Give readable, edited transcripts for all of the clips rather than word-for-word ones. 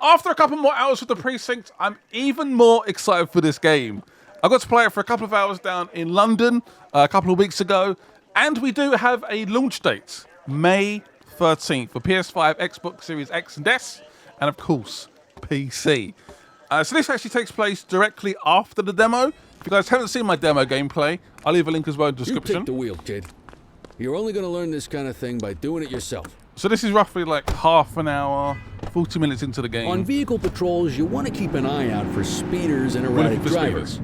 After a couple more hours with the Precinct, I'm even more excited for this game. I got to play it for a couple of hours down in London a couple of weeks ago, and we do have a launch date, May 13th, for PS5, Xbox Series X and S, and of course, PC. So this actually takes place directly after the demo. If you guys haven't seen my demo gameplay, I'll leave a link as well in the description. You take the wheel, kid. You're only going to learn this kind of thing by doing it yourself. So this is roughly like half an hour, 40 minutes into the game. On vehicle patrols, you want to keep an eye out for speeders and erratic drivers.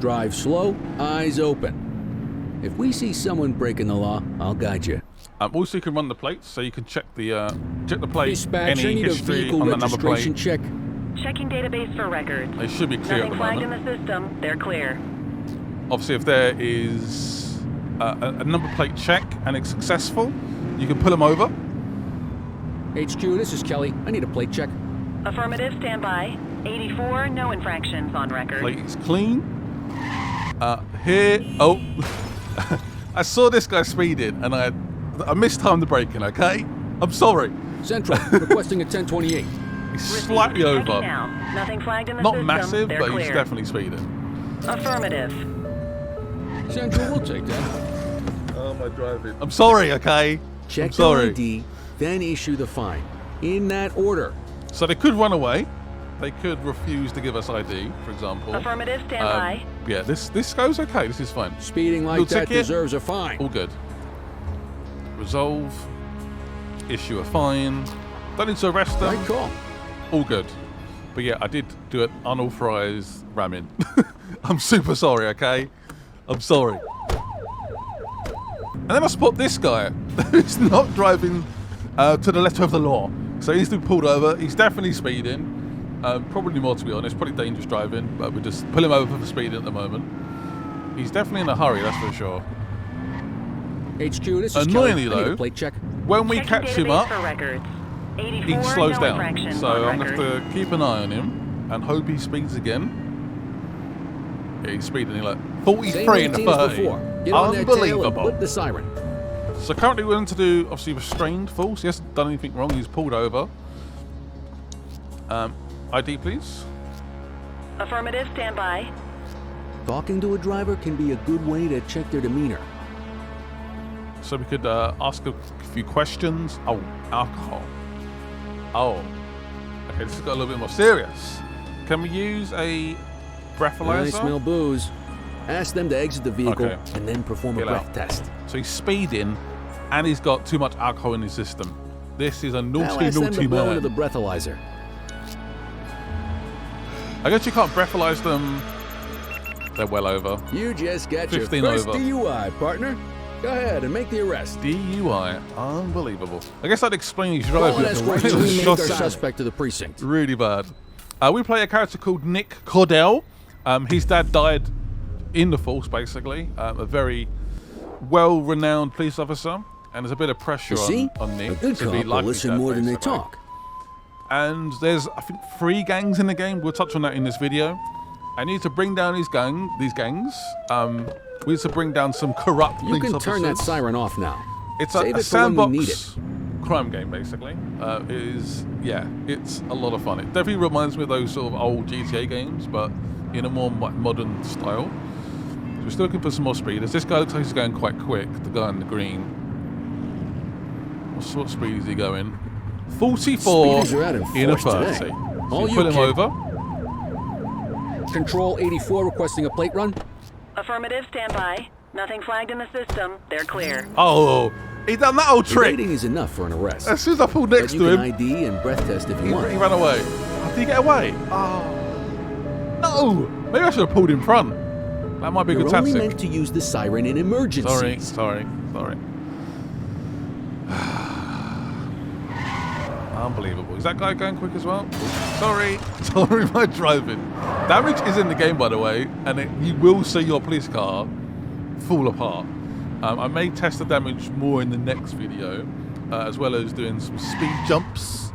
Drive slow, eyes open. If we see someone breaking the law, I'll guide you. Also, you can run the plates, so you can check the plate, Dispatch, any need history a vehicle on the number plate. registration check. Checking database for records. They should be clear at the Nothing flagged in moment. the system. They're clear. Obviously, if there is a number plate check and it's successful, you can pull them over. HQ, this is Kelly. I need a plate check. Affirmative, standby. 84, no infractions on record. Plate is clean. Oh, I saw this guy speeding and I mistimed the braking. Okay, I'm sorry. Central, requesting a 1028. He's slightly over. Now. Nothing flagged in the Not system. massive, They're but clear. he's definitely speeding. Affirmative. Central, we'll take that. Oh, my driving. I'm sorry, okay? Check I'm sorry. the ID, then issue the fine. In that order. So they could run away. They could refuse to give us ID, for example. Affirmative, standby. Yeah, this goes okay. This is fine. Speeding like Little that ticket. deserves a fine. All good. Resolve. Issue a fine. Don't need to arrest them. Right call. All good. But yeah, I did do an unauthorized ramming. I'm super sorry, okay? I'm sorry. And then I spot this guy who's not driving to the letter of the law. So he's been pulled over. He's definitely speeding. Probably more, to be honest. Probably dangerous driving, but we just pull him over for speeding at the moment. He's definitely in a hurry, that's for sure. HQ, this is Annoyingly, Kelly. I need though, a plate check. when we Checking catch him database up, for records. 84, he slows no down. infractions So on I'm going to record. have to keep an eye on him and hope he speeds again. Yeah, he's speeding like 43 in the Same routine as 30. Get on their tail and Unbelievable. flip the siren. So currently we're going to do, obviously, restrained full. So he hasn't done anything wrong. He's pulled over. ID, please. Affirmative, standby. Talking to a driver can be a good way to check their demeanor. So we could ask a few questions. Oh, alcohol. Oh. Okay, this has got a little bit more serious. Can we use a breathalyzer? I smell booze. Ask them to exit the vehicle Okay. and then perform a Get breath out. test. So he's speeding and he's got too much alcohol in his system. This is a Now naughty, ask them naughty to blow man. into the breathalyzer. I guess you can't breathalyze them. They're well over. You just got your 15 first over. DUI, partner. Go ahead and make the arrest. DUI. Unbelievable. I guess I'd explain his Call driving. an escort It to was remake our shocking. suspect to the precinct. Really bad. We play a character called Nick Cordell. His dad died in the force, basically. A very well-renowned police officer. And there's a bit of pressure You see? on Nick A good to cop be will like his listen dad, more than they basically. talk. And there's, I think, 3 gangs in the game. We'll touch on that in this video. I need to bring down these gangs. We need to bring down some corrupt You police can officers. turn that siren off now. It's Save a it for when we need sandbox crime game, basically. It's a lot of fun. It definitely reminds me of those sort of old GTA games, but in a more modern style. So we're still looking for some more speeders. This guy looks like he's going quite quick, the guy in the green. What sort of speed is he going? 44 Speeders are out in in a force 30. today. So All you you, put him kid. over. Control 84 requesting a plate run. Affirmative, standby. Nothing flagged in the system. They're clear. Oh, he done that old trick. Rating is enough for an arrest. As soon as I pulled next But you to can him, ID and breath test if you he want. ran away. How did he get away? Oh, no. Maybe I should have pulled in front. That might be a You're good only tactic. meant to use the siren in emergencies. Sorry. Unbelievable. Is that guy going quick as well? Sorry, my driving. Damage is in the game, by the way, and you will see your police car fall apart. I may test the damage more in the next video, as well as doing some speed jumps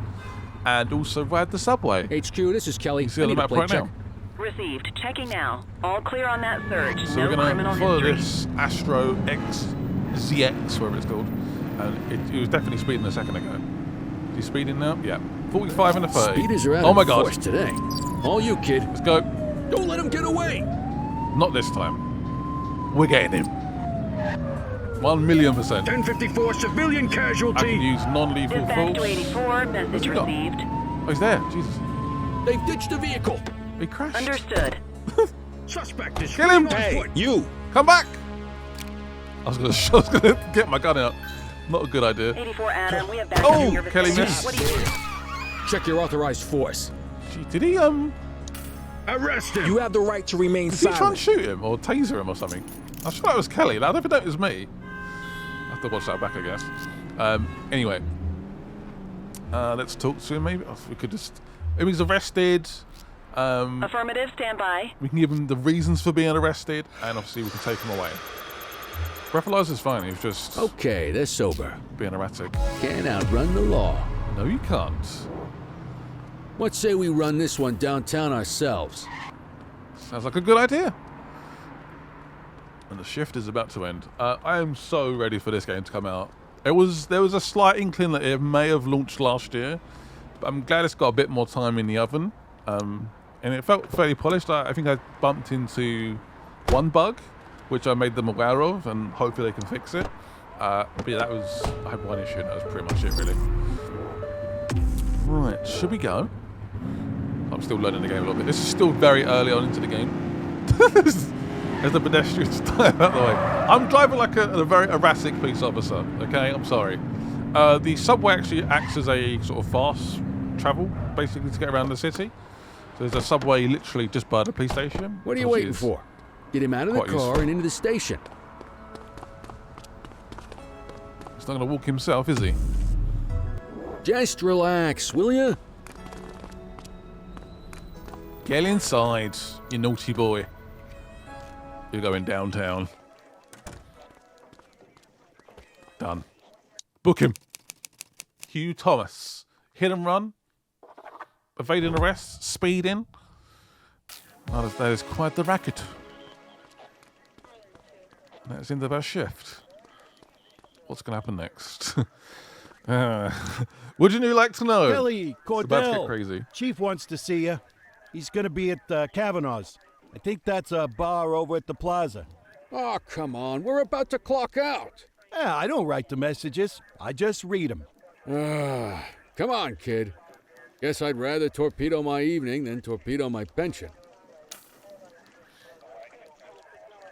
and also ride the subway. HQ, this is Kelly. You see I on the need a map plate right check. now. Received. Checking now. All clear on that search. So No we're criminal going to follow history. this Astro XZX, whatever it's called. And it was definitely speeding a second ago. Is he speeding now? Yeah. 45 and a 30. Speeders are out Oh my in god. force today. All you, kid. Let's go. Don't let him get away. Not this time. We're getting him. 1,000,000%. 1054 civilian I can casualty. use non-lethal Dispatch force. to 84, message he got? received. Oh, he's there. Jesus. They've ditched the vehicle. He crashed. Understood. Suspect is Kill him. on foot. You. Come back. I was gonna get my gun out. Not a good idea. 84 Adam, we have backup Oh, in your Kelly vicinity. missed. What do you need? Check your authorized force. Gee, did he Arrest him. You have the right to remain Did he try and silent. shoot him or taser him or something? I sure that was Kelly. I never know it was me. I have to watch that back, I guess. Anyway, let's talk to him. Maybe we could just. Maybe he's arrested. Affirmative, stand by. We can give him the reasons for being arrested, and obviously we can take him away. Breathalyzer's fine. He's just Okay, they're sober. being erratic. Can't outrun the law. No, you can't. What say we run this one downtown ourselves? Sounds like a good idea. And the shift is about to end. I am so ready for this game to come out. There was a slight inkling that it may have launched last year, but I'm glad it's got a bit more time in the oven. And it felt fairly polished. I think I bumped into one bug, which I made them aware of, and hopefully they can fix it. But yeah, I had one issue, and that was pretty much it, really. Right, should we go? I'm still learning the game a little bit. This is still very early on into the game. As the pedestrians dive out of the way. I'm driving like a very erratic police officer, okay? I'm sorry. The subway actually acts as a sort of fast travel, basically, to get around the city. So there's a subway literally just by the police station. What are you which waiting is for? Get him out of the quite car useful. and into the station. He's not going to walk himself, is he? Just relax, will you? Get inside, you naughty boy. You're going downtown. Done. Book him. Hugh Thomas. Hit and run. Evading arrest. Speeding. Oh, that is quite the racket. That's into our shift. What's going to happen next? Would you like to know? Kelly, It's about to get Cordell, crazy. Chief wants to see you. He's going to be at Kavanaugh's. I think that's a bar over at the plaza. Oh, come on. We're about to clock out. Yeah, I don't write the messages. I just read them. Come on, kid. Guess I'd rather torpedo my evening than torpedo my pension.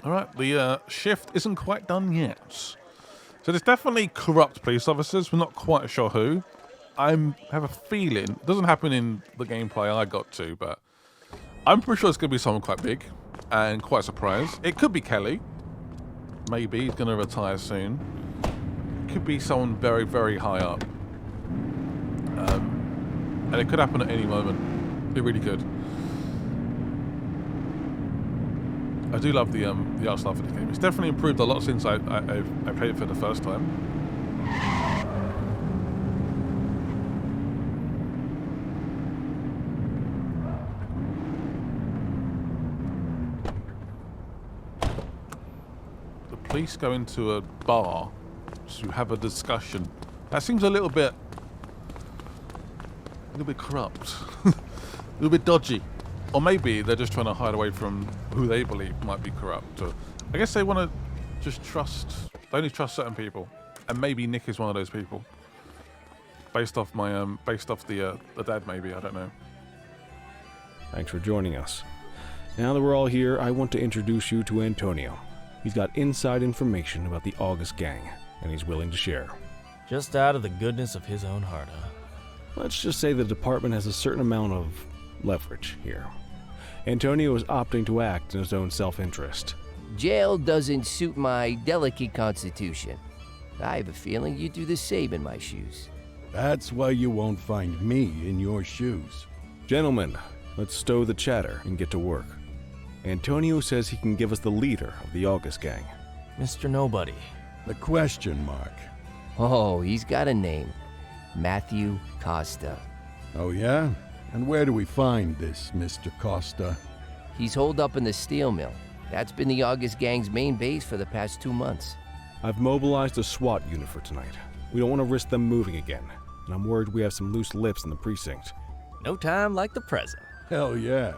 All right, the shift isn't quite done yet. So there's definitely corrupt police officers. We're not quite sure who. I have a feeling, it doesn't happen in the gameplay I got to, but I'm pretty sure it's going to be someone quite big and quite surprised. It could be Kelly. Maybe he's going to retire soon. It could be someone very, very high up. And it could happen at any moment. It really could. I do love the art style for this game. It's definitely improved a lot since I played it for the first time. The police go into a bar to have a discussion. That seems a little bit corrupt, a little bit dodgy. Or maybe they're just trying to hide away from who they believe might be corrupt. Or I guess they want to just trust, they only trust certain people. And maybe Nick is one of those people. Based off the dad, maybe, I don't know. Thanks for joining us. Now that we're all here, I want to introduce you to Antonio. He's got inside information about the August gang, and he's willing to share. Just out of the goodness of his own heart, huh? Let's just say the department has a certain amount of leverage here. Antonio is opting to act in his own self-interest. Jail doesn't suit my delicate constitution. I have a feeling you'd do the same in my shoes. That's why you won't find me in your shoes. Gentlemen, let's stow the chatter and get to work. Antonio says he can give us the leader of the August gang. Mr. Nobody. The question mark. Oh, he's got a name. Matthew Costa. Oh, yeah? And where do we find this Mr. Costa? He's holed up in the steel mill. That's been the August gang's main base for the past 2 months. I've mobilized a SWAT unit for tonight. We don't want to risk them moving again. and I'm worried we have some loose lips in the precinct. No time like the present. Hell yeah.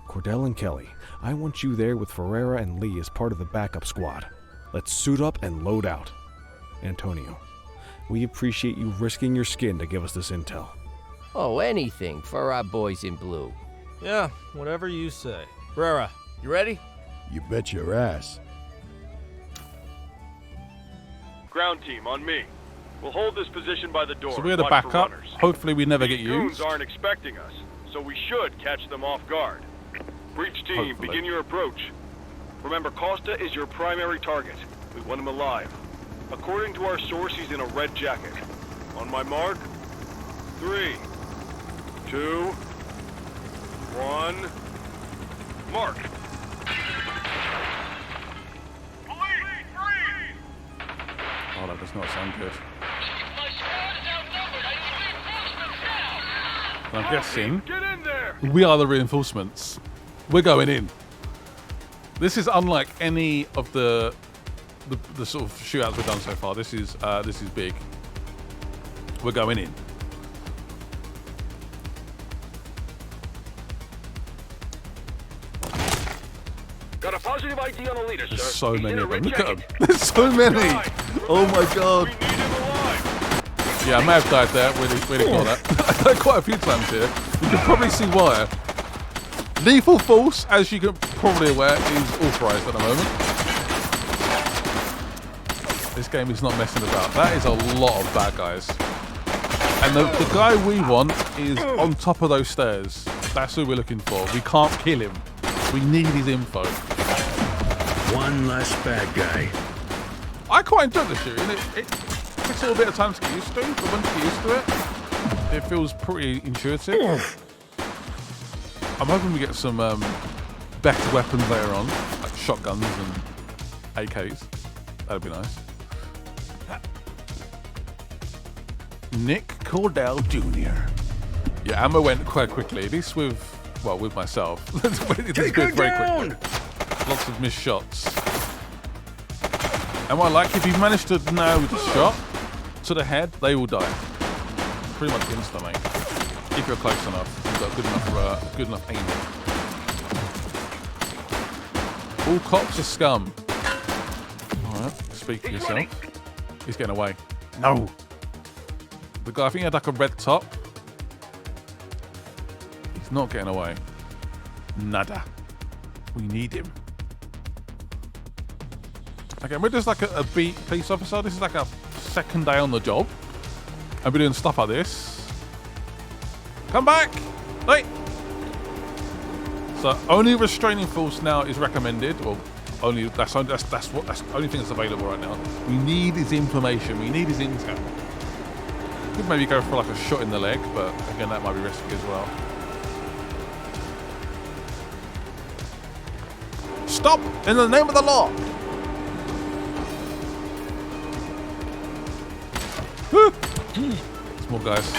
Cordell and Kelly, I want you there with Ferreira and Lee as part of the backup squad. Let's suit up and load out. Antonio, we appreciate you risking your skin to give us this intel. Oh, anything for our boys in blue. Yeah, whatever you say. Brera, you ready? You bet your ass. Ground team, on me. We'll hold this position by the door. So we're the Watch for backup. runners. Hopefully we never get These goons used. aren't expecting us, so we should catch them off guard. Breach team, Hopefully. begin your approach. Remember, Costa is your primary target. We want him alive. According to our source, he's in a red jacket. On my mark, 3, 2, 1, mark. Oh, that does not sound good. I'm guessing Get in there! we are the reinforcements. We're going in. This is unlike any of the sort of shootouts we've done so far. This is big. We're going in. Got a positive ID on the leader, sir. There's so He's many in a of them. red Look at them. jacket. There's so many. Oh my god. We need him alive. Yeah, I may have died there. Really ignore that. I died quite a few times here. You can probably see why. Lethal Force, as you can probably aware, is authorized at the moment. This game is not messing about. That is a lot of bad guys. And the guy we want is on top of those stairs. That's who we're looking for. We can't kill him. We need his info. One less bad guy. I quite enjoy the shooting. It takes a little bit of time to get used to, but once you get used to it, it feels pretty intuitive. I'm hoping we get some better weapons later on, like shotguns and AKs. That'd be nice. Nick Cordell Jr. Yeah, ammo went quite quickly. At least with myself. This Take her goes very down! quickly. Lots of missed shots. And what I like, if you manage to nail the shot to the head, they will die. Pretty much instantly. If you're close enough, you've got good enough aiming. All cops are scum. Alright, speak for yourself. He's getting away. No! The guy, I think he had like a red top. He's not getting away. Nada. We need him. Okay, we're just like a beat police officer. This is like a second day on the job. And we're doing stuff like this. Come back! Wait! So only restraining force now is recommended. Well, only that's the only thing that's available right now. We need his information. We need his intel. Could maybe go for like a shot in the leg, but again that might be risky as well. Stop! In the name of the law! Small guys.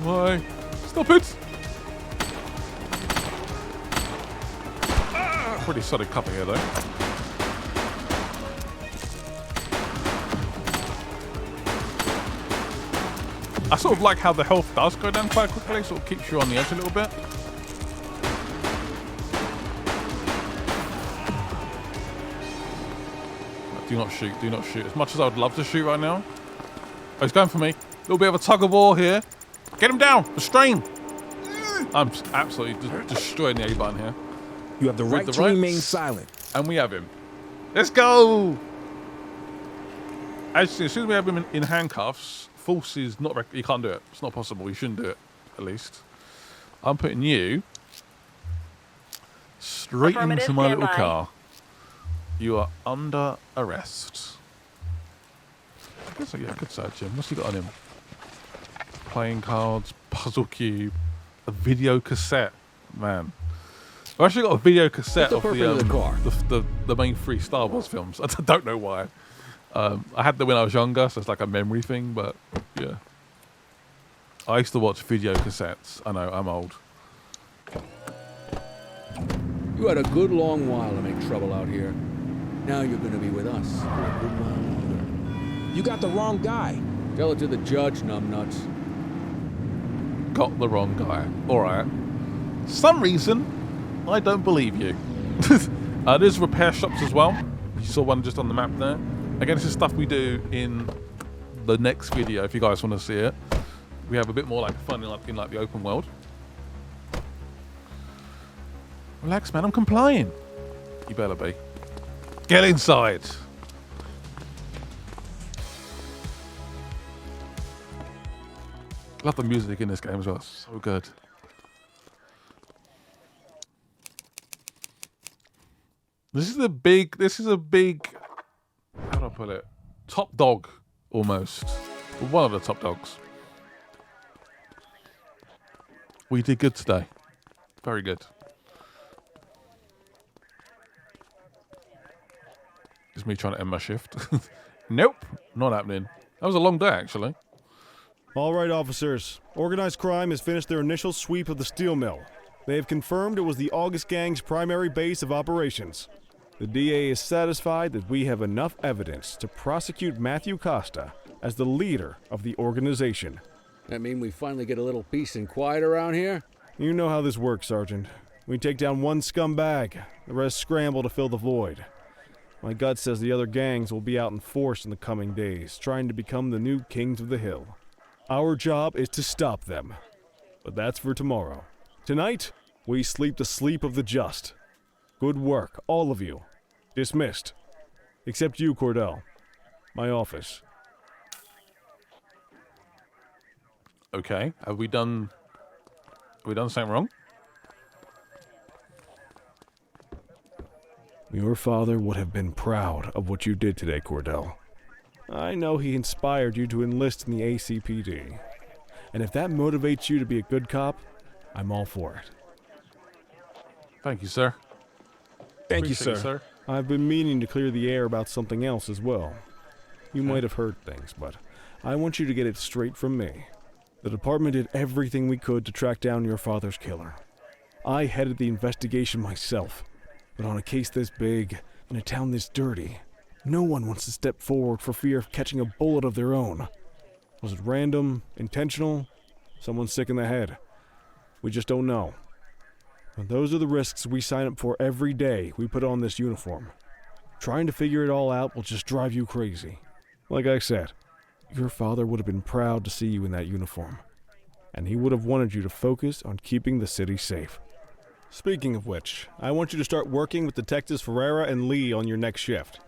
Why? Stop it! Pretty solid cover here though. I sort of like how the health does go down quite quickly, sort of keeps you on the edge a little bit. Do not shoot, do not shoot. As much as I would love to shoot right now. Oh, he's going for me. A little bit of a tug of war here. Get him down, restrain. I'm absolutely destroying the A button here. You have the right to remain silent. And we have him. Let's go! As soon as we have him in handcuffs, force is not... You can't do it. It's not possible. You shouldn't do it, at least. I'm putting you straight into my little car. You are under arrest. I could search him. What's he got on him? Playing cards, puzzle cube, a video cassette. Man. I've actually got a video cassette of the main 3 Star Wars films. I don't know why. I had them when I was younger, so it's like a memory thing, but yeah. I used to watch video cassettes. I know, I'm old. You had a good long while to make trouble out here. Now you're going to be with us for a good while longer. You got the wrong guy. Tell it to the judge, numbnuts. Got the wrong guy. Alright. Some reason, I don't believe you. There's repair shops as well. You saw one just on the map there. Again, this is stuff we do in the next video if you guys want to see it. We have a bit more like fun in like the open world. Relax, man, I'm complying. You better be. Get inside. Love the music in this game as well. It's so good. This is a big, how do I put it? Top dog, almost. One of the top dogs. We did good today. Very good. It's me trying to end my shift. Nope, not happening. That was a long day, actually. All right, officers. Organized crime has finished their initial sweep of the steel mill. They have confirmed it was the August Gang's primary base of operations. The DA is satisfied that we have enough evidence to prosecute Matthew Costa as the leader of the organization. That mean we finally get a little peace and quiet around here? You know how this works, Sergeant. We take down one scumbag, the rest scramble to fill the void. My gut says the other gangs will be out in force in the coming days, trying to become the new kings of the hill. Our job is to stop them. But that's for tomorrow. Tonight, we sleep the sleep of the just. Good work, all of you. Dismissed. Except you, Cordell. My office. Okay, have we done something wrong? Your father would have been proud of what you did today, Cordell. I know he inspired you to enlist in the ACPD. And if that motivates you to be a good cop, I'm all for it. Thank you, sir. Thank you, Appreciate sir. it, I've been meaning to clear the air about something else as well. You might have heard things, but I want you to get it straight from me. The department did everything we could to track down your father's killer. I headed the investigation myself, but on a case this big, in a town this dirty, no one wants to step forward for fear of catching a bullet of their own. Was it random, intentional, someone sick in the head? We just don't know. And those are the risks we sign up for every day we put on this uniform. Trying to figure it all out will just drive you crazy. Like I said, your father would have been proud to see you in that uniform. And he would have wanted you to focus on keeping the city safe. Speaking of which, I want you to start working with Detectives Ferreira and Lee on your next shift.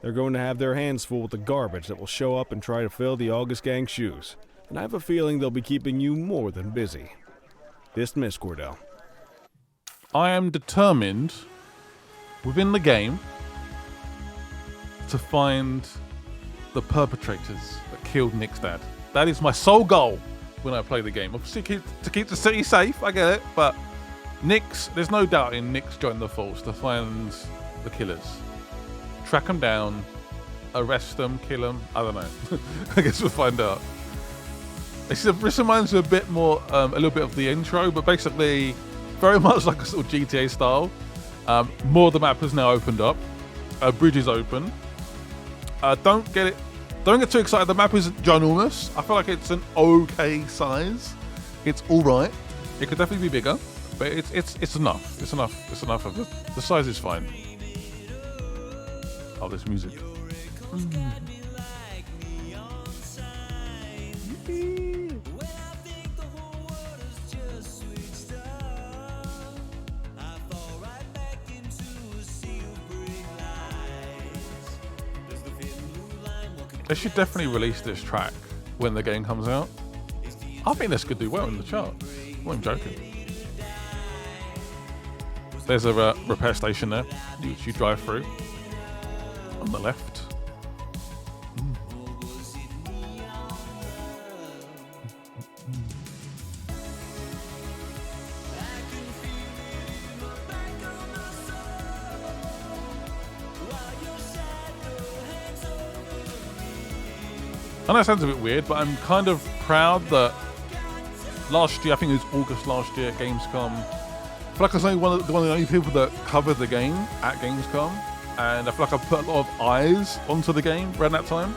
They're going to have their hands full with the garbage that will show up and try to fill the August Gang's shoes. And I have a feeling they'll be keeping you more than busy. Dismiss, Cordell. I am determined within the game to find the perpetrators that killed Nick's dad. That is my sole goal when I play the game. Obviously, to keep the city safe, I get it, but there's no doubt in Nick's joined the force to find the killers. Track them down, arrest them, kill them, I don't know. I guess we'll find out. This reminds me a bit more, a little bit of the intro, but basically very much like a sort of GTA style. More of the map has now opened up. Bridge is open. Don't get too excited. The map isn't ginormous. I feel like it's an okay size. It's all right. It could definitely be bigger, but it's enough. It's enough of it. The size is fine. Oh, this music. They should definitely release this track when the game comes out. I think this could do well in the chart. I'm not joking. There's a repair station there, which you drive through on the left. I know it sounds a bit weird, but I'm kind of proud that last year, I think it was August last year at Gamescom, I feel like I was only one of the only people that covered the game at Gamescom, and I feel like I put a lot of eyes onto the game around that time.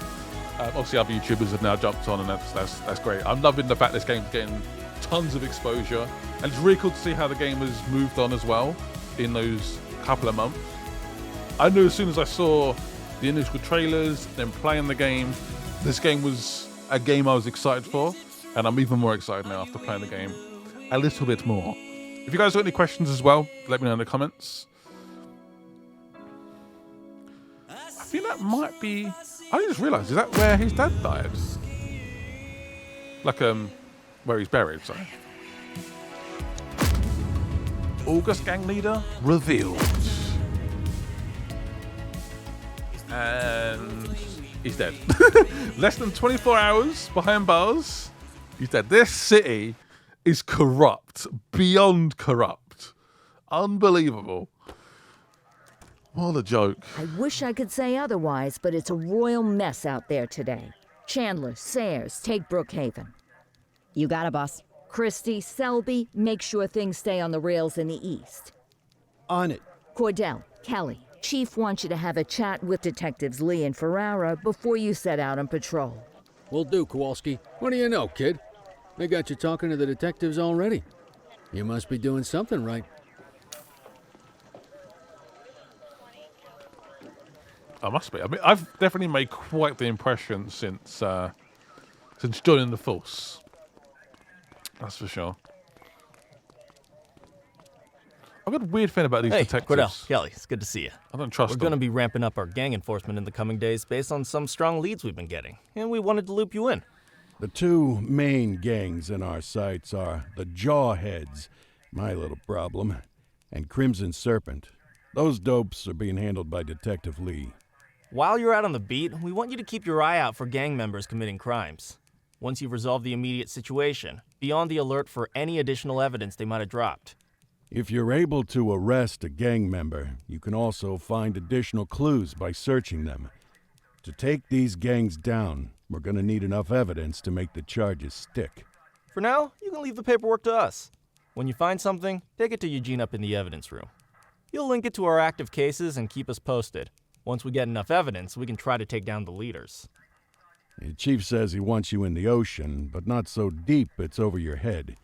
Obviously, other YouTubers have now jumped on, and that's great. I'm loving the fact this game's getting tons of exposure, and it's really cool to see how the game has moved on as well in those couple of months. I knew as soon as I saw the initial trailers, then playing the game, this game was a game I was excited for, and I'm even more excited now after playing the game a little bit more. If you guys got any questions as well, let me know in the comments. I think that might be... I just realised, is that where his dad died? Like, where he's buried, sorry. August gang leader revealed. And he's dead. Less than 24 hours behind bars. He's dead. This city is corrupt, beyond corrupt. Unbelievable. What a joke. I wish I could say otherwise, but it's a royal mess out there today. Chandler, Sayers, take Brookhaven. You got it, boss. Christie, Selby, make sure things stay on the rails in the east. On it. Cordell, Kelly, Chief wants you to have a chat with Detectives Lee and Ferrara before you set out on patrol. Will do, Kowalski. What do you know, kid? They got you talking to the detectives already. You must be doing something right. I must be. I mean, I've definitely made quite the impression since joining the force. That's for sure. I've got a weird feeling about these detectives. Cordell, Kelly, it's good to see you. I don't trust them. We're going to be ramping up our gang enforcement in the coming days based on some strong leads we've been getting, and we wanted to loop you in. The two main gangs in our sights are the Jawheads, my little problem, and Crimson Serpent. Those dopes are being handled by Detective Lee. While you're out on the beat, we want you to keep your eye out for gang members committing crimes. Once you've resolved the immediate situation, be on the alert for any additional evidence they might have dropped. If you're able to arrest a gang member, you can also find additional clues by searching them. To take these gangs down, we're going to need enough evidence to make the charges stick. For now, you can leave the paperwork to us. When you find something, take it to Eugene up in the evidence room. He'll link it to our active cases and keep us posted. Once we get enough evidence, we can try to take down the leaders. The chief says he wants you in the ocean, but not so deep it's over your head.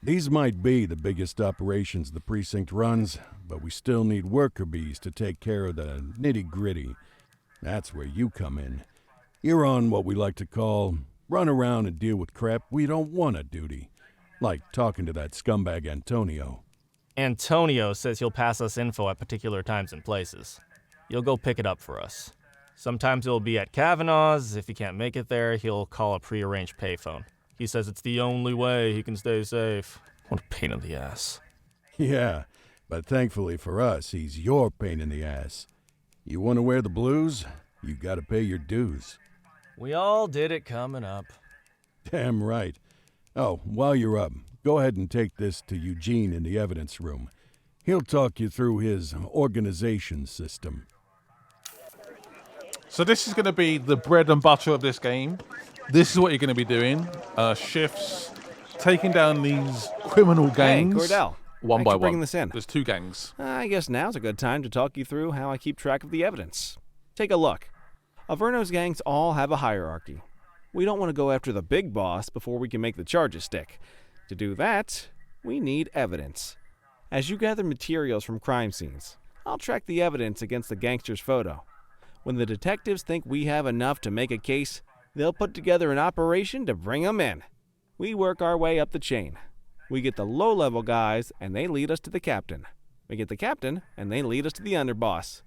These might be the biggest operations the precinct runs, but we still need worker bees to take care of the nitty-gritty. That's where you come in. You're on what we like to call run around and deal with crap we don't want to duty. Like talking to that scumbag Antonio. Antonio says he'll pass us info at particular times and places. You'll go pick it up for us. Sometimes it'll be at Kavanaugh's. If he can't make it there, he'll call a prearranged payphone. He says it's the only way he can stay safe. What a pain in the ass. Yeah, but thankfully for us, he's your pain in the ass. You want to wear the blues? You gotta pay your dues. We all did it coming up. Damn right. Oh, while you're up, go ahead and take this to Eugene in the evidence room. He'll talk you through his organization system. So this is going to be the bread and butter of this game. This is what you're going to be doing. Shifts, taking down these criminal gangs. Hey, Cordell. One by one. Bringing this in. There's two gangs. I guess now's a good time to talk you through how I keep track of the evidence. Take a look. Averno's gangs all have a hierarchy. We don't want to go after the big boss before we can make the charges stick. To do that, we need evidence. As you gather materials from crime scenes, I'll track the evidence against the gangster's photo. When the detectives think we have enough to make a case, they'll put together an operation to bring them in. We work our way up the chain. We get the low-level guys, and they lead us to the captain. We get the captain, and they lead us to the underboss.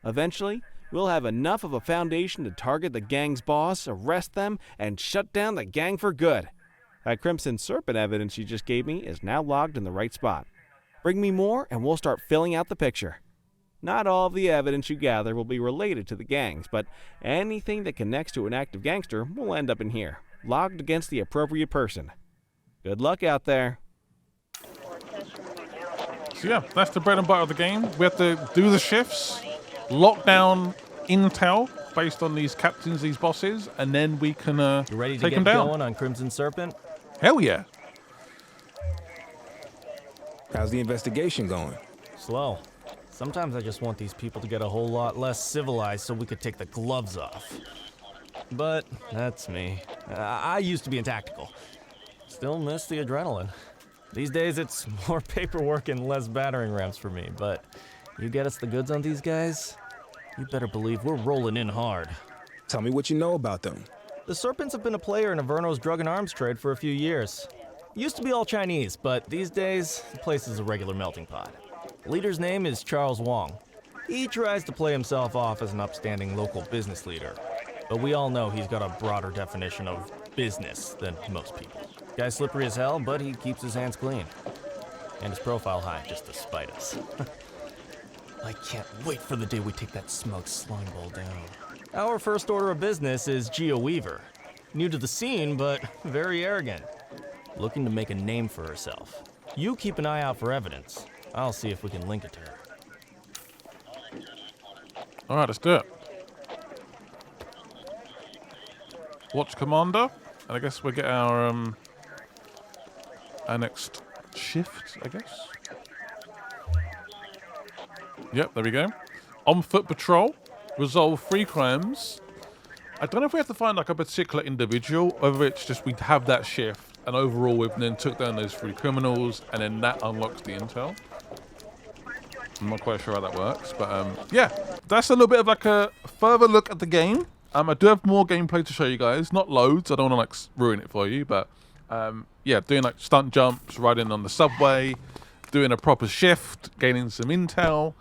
Eventually, we'll have enough of a foundation to target the gang's boss, arrest them, and shut down the gang for good. That Crimson Serpent evidence you just gave me is now logged in the right spot. Bring me more, and we'll start filling out the picture. Not all of the evidence you gather will be related to the gangs, but anything that connects to an active gangster will end up in here, logged against the appropriate person. Good luck out there. So yeah, that's the bread and butter of the game. We have to do the shifts, lock down intel based on these captains, these bosses, and then we can you ready to take get them down. Going on Crimson Serpent? Hell yeah. How's the investigation going? Slow. Sometimes I just want these people to get a whole lot less civilized so we could take the gloves off. but that's me. I used to be in tactical. Still miss the adrenaline. These days, it's more paperwork and less battering rams for me, but you get us the goods on these guys, you better believe we're rolling in hard. Tell me what you know about them. The Serpents have been a player in Averno's drug and arms trade for a few years. Used to be all Chinese, but these days, the place is a regular melting pot. The leader's name is Charles Wong. He tries to play himself off as an upstanding local business leader, but we all know he's got a broader definition of business than most people. Guy's slippery as hell, but he keeps his hands clean. And his profile high, just to spite us. I can't wait for the day we take that smug slime ball down. Our first order of business is Geo Weaver. New to the scene, but very arrogant. Looking to make a name for herself. You keep an eye out for evidence. I'll see if we can link it to her. All right, let's do it. Watch Commander, and I guess we'll get our next shift, I guess. Yep, there we go. On foot patrol, resolve 3 crimes. I don't know if we have to find like a particular individual, whether it's just we have that shift, and overall we've then took down those 3 criminals, and then that unlocks the intel. I'm not quite sure how that works, but yeah, that's a little bit of like a further look at the game. I do have more gameplay to show you guys, not loads. I don't want to like ruin it for you, but yeah, doing like stunt jumps, riding on the subway, doing a proper shift, gaining some intel.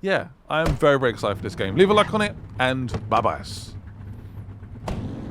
Yeah, I am very, very excited for this game. Leave a like on it, and bye-bye.